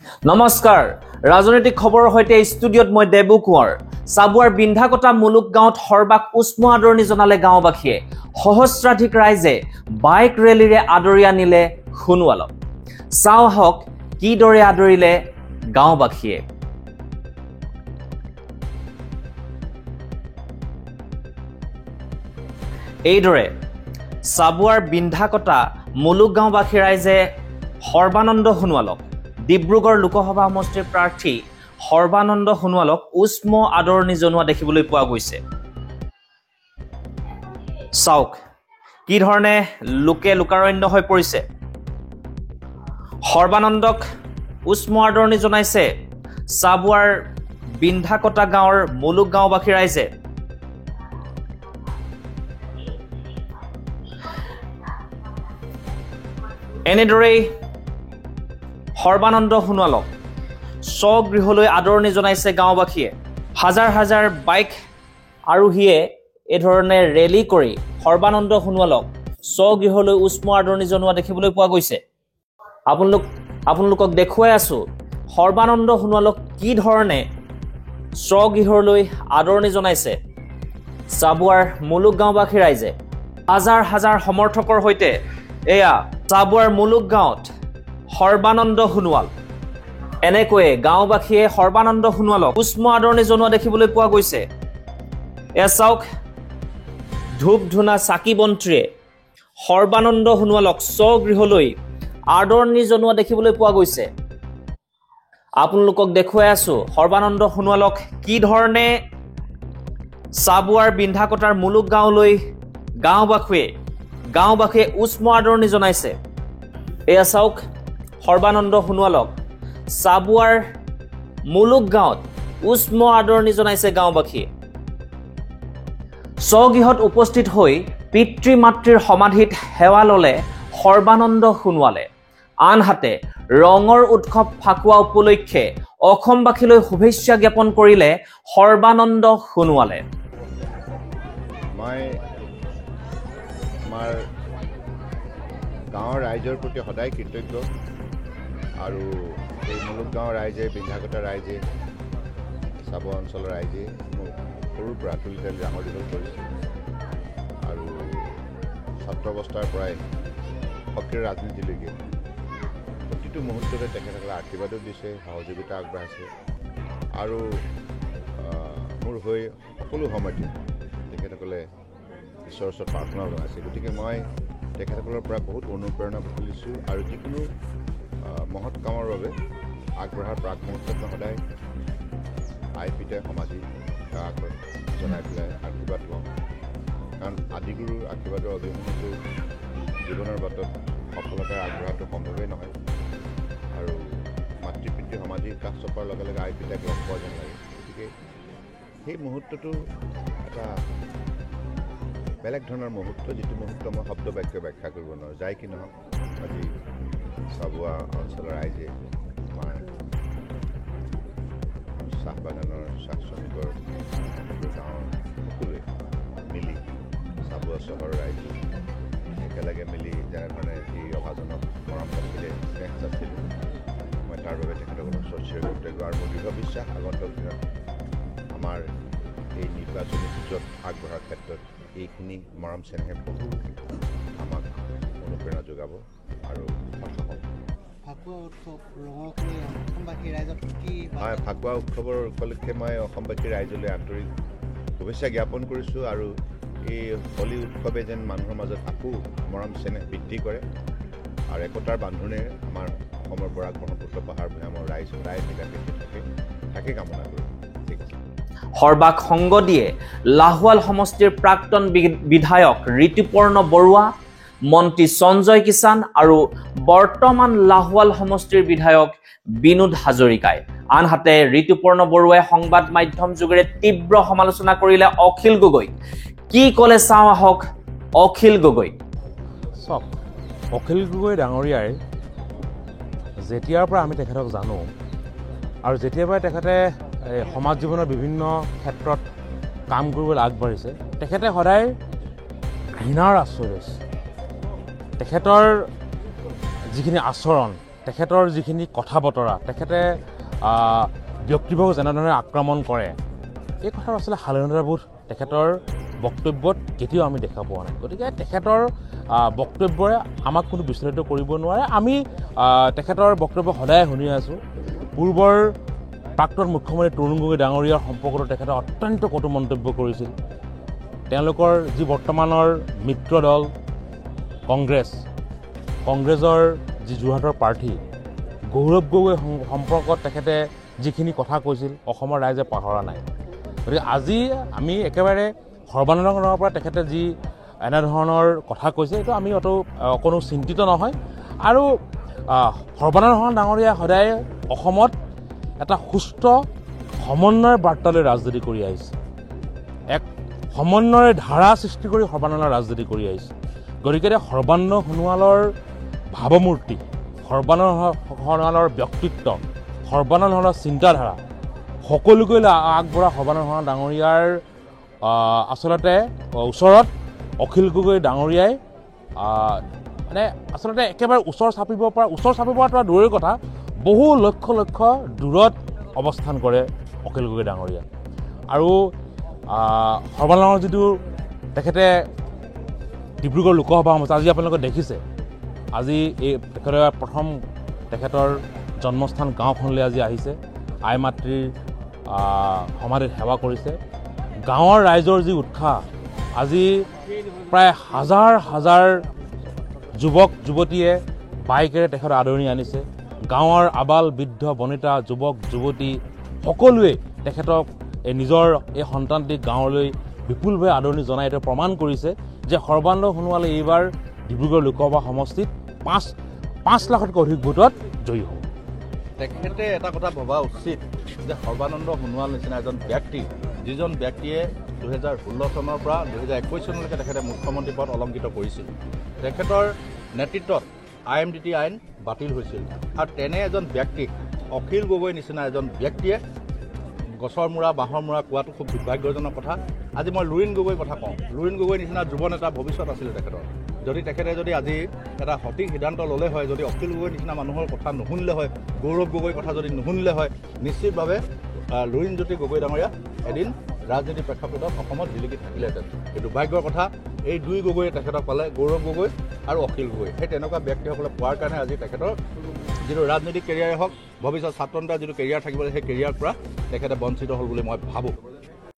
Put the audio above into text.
নমস্কাৰ ৰাজনৈতিক খবৰৰ সৈতে ষ্টুডিঅ'ত মই দেবু কোঁৱৰ চাবুৱাৰ বিন্ধাকটা মুলুক গাঁৱত হৰবাক উষ্ম আদৰণি জনালে গাঁওবাসীয়ে সহস্ৰাধিক ৰাইজে বাইক ৰেলীৰে আদৰি আনিলে সোণোৱালক চাও হক কিদৰে আদৰিলে গাঁওবাসীয়ে এইদৰে চাবুৱাৰ বিন্ধাকটা মুলুক গাঁওবাসী ৰাইজে সৰ্বানন্দ সোণোৱালক ডিব্ৰুগড় লোকসভা সমষ্টিৰ প্ৰাৰ্থী সৰ্বানন্দ সোণোৱালক উষ্ম আদৰণি জনোৱা দেখিবলৈ পোৱা গৈছে চাওক কি ধৰণে লোকে লোকাৰণ্য হৈ পৰিছে সৰ্বানন্দক উষ্ম আদৰণি জনাইছে চাবুৱাৰ বিন্ধাকটা গাঁৱৰ মুলুক গাঁওবাসী ৰাইজে এনেদৰেই সৰ্বানন্দ সোণোৱালক স্বগৃহলৈ আদৰণি জনাইছে গাঁওবাসীয়ে হাজাৰ হাজাৰ বাইক আৰোহীয়ে এই ধৰণে ৰেলী কৰি সৰ্বানন্দ সোণোৱালক স্বগৃহলৈ উষ্ম আদৰণি জনোৱা দেখিবলৈ পোৱা গৈছে আপোনালোকক দেখুৱাই আছো সৰ্বানন্দ সোণোৱালক কি ধৰণে স্বগৃহলৈ আদৰণি জনাইছে চাবুৱাৰ মুলুক গাঁওবাসী ৰাইজে হাজাৰ হাজাৰ সমৰ্থকৰ সৈতে এয়া চাবুৱাৰ মুলুক গাঁৱত সৰ্বানন্দ সোণোৱাল এনেকৈয়ে গাঁওবাসীয়ে সৰ্বানন্দ সোণোৱালক উষ্ম আদৰণি জনোৱা দেখিবলৈ পোৱা গৈছে এয়া চাওক ধূপ ধূনা চাকি বন্তিৰে সৰ্বানন্দ সোণোৱালক স্বগৃহলৈ আদৰণি জনোৱা দেখিবলৈ পোৱা গৈছে আপোনালোকক দেখুৱাই আছো সৰ্বানন্দ সোণোৱালক কি ধৰণে চাবুৱাৰ বিন্ধাকটাৰ মুলুক গাঁৱলৈ গাঁওবাসীয়ে উষ্ম আদৰণি জনাইছে এয়া চাওক সৰ্বানন্দ সোণোৱালক চাবুৱাৰ মুলুক গাঁৱত উষ্ম আদৰণি জনাইছে গাঁওবাসীয়ে স্বগৃহত উপস্থিত হৈ পিতৃ মাতৃৰ সমাধিত সেৱা ললে সৰ্বানন্দ সোণোৱালে আনহাতে ৰঙৰ উৎসৱ ফাকুৱা উপলক্ষে অসমবাসীলৈ শুভেচ্ছা জ্ঞাপন কৰিলে সৰ্বানন্দ সোণোৱালে আমাৰ গাঁৱৰ ৰাইজৰ প্ৰতি সদায় কৃতজ্ঞ আৰু এই মুলুক গাঁৱৰ ৰাইজে বিন্ধাকটা ৰাইজে চাবুৱা অঞ্চলৰ ৰাইজে মোক সৰুৰ পৰা তুলি তালি ডাঙৰ দীঘল কৰিছে আৰু ছাত্ৰ অৱস্থাৰ পৰাই সক্ৰিয় ৰাজনীতিলৈকে প্ৰতিটো মুহূৰ্ততে তেখেতসকলে আশীৰ্বাদো দিছে সহযোগিতা আগবঢ়াইছে আৰু মোৰ হৈ সকলো সময়তে তেখেতসকলে ঈশ্বৰৰ ওচৰত প্ৰাৰ্থনা জনাইছে গতিকে মই তেখেতসকলৰ পৰা বহুত অনুপ্ৰেৰণা তুলিছোঁ আৰু যিকোনো মহৎ কামৰ বাবে আগবঢ়াৰ প্ৰাক মুহূৰ্তত মই সদায় আই পিতাই সমাধি জনাই পেলাই আশীৰ্বাদ লওঁ কাৰণ আদিগুৰুৰ আশীৰ্বাদৰ অবিহনেতো জীৱনৰ বাটত সফলতাৰে আগবঢ়াটো সম্ভৱেই নহয় আৰু মাতৃ পিতৃ সমাধিৰ কাষ চপাৰ লগে লগে আই পিতাইক লগ পোৱা যেন লাগে গতিকে সেই মুহূৰ্তটো এটা বেলেগ ধৰণৰ মুহূৰ্ত যিটো মুহূৰ্ত মই শব্দ বাক্য ব্যাখ্যা কৰিব নোৱাৰোঁ যাই কি নহওক আজি চাবুৱা অঞ্চলৰ ৰাইজে আমাৰ চাহ বাগানৰ চাহ শ্ৰমিকৰ গাঁৱৰ সকলোৱে মিলি চাবুৱা চহৰৰ ৰাইজ একেলগে মিলি যেনেধৰণে যি অভাজনক মৰম আছিলে স্নেহ আছিলে মই তাৰ বাবে তেখেতসকলক চিৰ কৃতজ্ঞ আৰু মোৰ দৃঢ় বিশ্বাস আগন্তুক দিনত আমাৰ এই নিৰ্বাচনী যুঁজত আগবঢ়াৰ ক্ষেত্ৰত এইখিনি মৰম চেনেহে বহু আমাক অনুপ্ৰেৰণা যোগাব আৰু হয় ফাকুৱা উৎসৱৰ উপলক্ষে মই অসমবাসী ৰাইজলৈ আন্তৰিক শুভেচ্ছা জ্ঞাপন কৰিছোঁ আৰু এই হোলী উৎসৱে যেন মানুহৰ মাজত আকৌ মৰম চেনেহ বৃদ্ধি কৰে আৰু একতাৰ বান্ধোনেৰে আমাৰ অসমৰ পৰা ব্ৰহ্মপুত্ৰ পাহাৰ ভৈয়ামৰ ৰাইজ সদায় মিলাপ্ৰীতি থাকে কামনা কৰোঁ সৰ্বাক সংগ দিয়ে লাহোৱাল সমষ্টিৰ প্ৰাক্তন বিধায়ক ঋতুপৰ্ণ বৰুৱা মন্ত্ৰী সঞ্জয় কিষাণ আৰু বৰ্তমান লাহোৱাল সমষ্টিৰ বিধায়ক বিনোদ হাজৰিকাই আনহাতে ঋতুপৰ্ণ বৰুৱাই সংবাদ মাধ্যম যোগেৰে তীব্ৰ সমালোচনা কৰিলে অখিল গগৈ কি ক'লে চাওঁ আহক অখিল গগৈ অখিল গগৈ ডাঙৰীয়াই যেতিয়াৰ পৰা আমি তেখেতক জানো আৰু যেতিয়াৰ পৰা তেখেতে সমাজ জীৱনৰ বিভিন্ন ক্ষেত্ৰত কাম কৰিবলৈ আগবাঢ়িছে তেখেতে সদায় ঘৃণাৰ আশ্ৰয় লৈছে তেখেতৰ যিখিনি আচৰণ তেখেতৰ যিখিনি কথা বতৰা তেখেতে ব্যক্তিভাৱে যেনেধৰণে আক্ৰমণ কৰে এই কথাটো আচলতে সাধাৰণভাৱে তেখেতৰ বক্তব্যত কেতিয়াও আমি দেখা পোৱা নাই গতিকে তেখেতৰ বক্তব্যৰে আমাক কোনো বিচলিত কৰিব নোৱাৰে আমি তেখেতৰ বক্তব্য সদায় শুনি আছোঁ পূৰ্বৰ প্ৰাক্তন মুখ্যমন্ত্ৰী তৰুণ গগৈ ডাঙৰীয়াৰ সম্পৰ্কত তেখেতে অত্যন্ত কটু মন্তব্য কৰিছিল তেওঁলোকৰ যি বৰ্তমানৰ মিত্ৰ দল কংগ্ৰেছৰ যি যোৰহাটৰ প্ৰাৰ্থী গৌৰৱ গগৈ সম্পৰ্কত তেখেতে যিখিনি কথা কৈছিল অসমৰ ৰাইজে পাহৰা নাই গতিকে আজি আমি একেবাৰে সৰ্বানন্দৰ পৰা তেখেতে যি এনেধৰণৰ কথা কৈছে এইটো আমি অকণো চিন্তিত নহয় আৰু সৰ্বানন্দ ডাঙৰীয়াই সদায় অসমত এটা সুস্থ সমন্বয়ৰ বাৰ্তালৈ ৰাজনীতি কৰি আহিছে এক সমন্বয়ৰ ধাৰা সৃষ্টি কৰি সৰ্বানন্দ ৰাজনীতি কৰি আহিছে গতিকে সৰ্বানন্দ সোণোৱালৰ ভাৱমূৰ্তি সৰ্বানন্দ সোণোৱালৰ ব্যক্তিত্ব সৰ্বানন্দ চিন্তাধাৰা সকলোকৈ আগবঢ়া সৰ্বানন্দ ডাঙৰীয়াৰ আচলতে ওচৰত অখিল গগৈ ডাঙৰীয়াই মানে আচলতে একেবাৰে ওচৰ চাপিব পৰা দূৰৈৰ কথা বহু লক্ষ দূৰত অৱস্থান কৰে অখিল গগৈ ডাঙৰীয়া আৰু সৰ্বানন্দৰ যিটো তেখেতে ডিব্ৰুগড় লোকসভা সমষ্টি আজি আপোনালোকে দেখিছে আজি এই তেখেতে প্ৰথম তেখেতৰ জন্মস্থান গাঁওখনলৈ আজি আহিছে আই মাতৃৰ সমাধিত সেৱা কৰিছে গাঁৱৰ ৰাইজৰ যি উৎসাহ আজি প্ৰায় হাজাৰ যুৱক যুৱতীয়ে বাইকেৰে তেখেতৰ আদৰণি আনিছে গাঁৱৰ আবাল বৃদ্ধ বনিতা যুৱক যুৱতী সকলোৱে তেখেতক নিজৰ এই সন্তানটিক গাঁৱলৈ বিপুলভাৱে আদৰণি জনাই এইটো প্ৰমাণ কৰিছে যে সৰ্বানন্দ সোণোৱালে এইবাৰ ডিব্ৰুগড় লোকসভা সমষ্টিত 5 লাখতকৈ অধিক ভোটত জয়ী হ'ব তেখেতে এটা কথা ভবা উচিত যে সৰ্বানন্দ সোণোৱাল নিচিনা এজন ব্যক্তি যিজন ব্যক্তিয়ে 2016 চনৰ পৰা 2021 চনলৈকে তেখেতে মুখ্যমন্ত্ৰী পদ অলংকৃত কৰিছিল তেখেতৰ নেতৃত্বত IMDT আইন বাতিল হৈছিল আৰু তেনে এজন ব্যক্তিক অখিল গগৈ নিচিনা এজন ব্যক্তিয়ে গছৰ মূৰা বাঁহৰ মূৰা কোৱাটো খুব দুৰ্ভাগ্যজনক কথা আজি মই লুৰিণ গগৈৰ কথা কওঁ লুৰিণ গগৈ নিচিনা যুৱ নেতা ভৱিষ্যত আছিল তেখেতৰ যদি তেখেতে আজি এটা সঠিক সিদ্ধান্ত ল'লে হয় যদি অখিল গগৈ নিচিনা মানুহৰ কথা নুশুনিলে হয় গৌৰৱ গগৈৰ কথা যদি নুশুনিলে হয় নিশ্চিতভাৱে লুৰিণজ্যোতি গগৈ ডাঙৰীয়া এদিন ৰাজনীতি প্ৰেক্ষাপটত অসমত জিলিকি থাকিলেহেঁতেন এই দুৰ্ভাগ্যৰ কথা এই দুই গগৈয়ে তেখেতক পালে গৌৰৱ গগৈ আৰু অখিল গগৈ সেই তেনেকুৱা ব্যক্তিসকলে পোৱাৰ কাৰণে আজি তেখেতৰ যিটো ৰাজনৈতিক কেৰিয়াৰে হওক ভৱিষ্যত ছাত্ৰ নেতাৰ যিটো কেৰিয়াৰ থাকিব সেই কেৰিয়াৰৰ পৰা তেখেতে বঞ্চিত হ'ল বুলি মই ভাবোঁ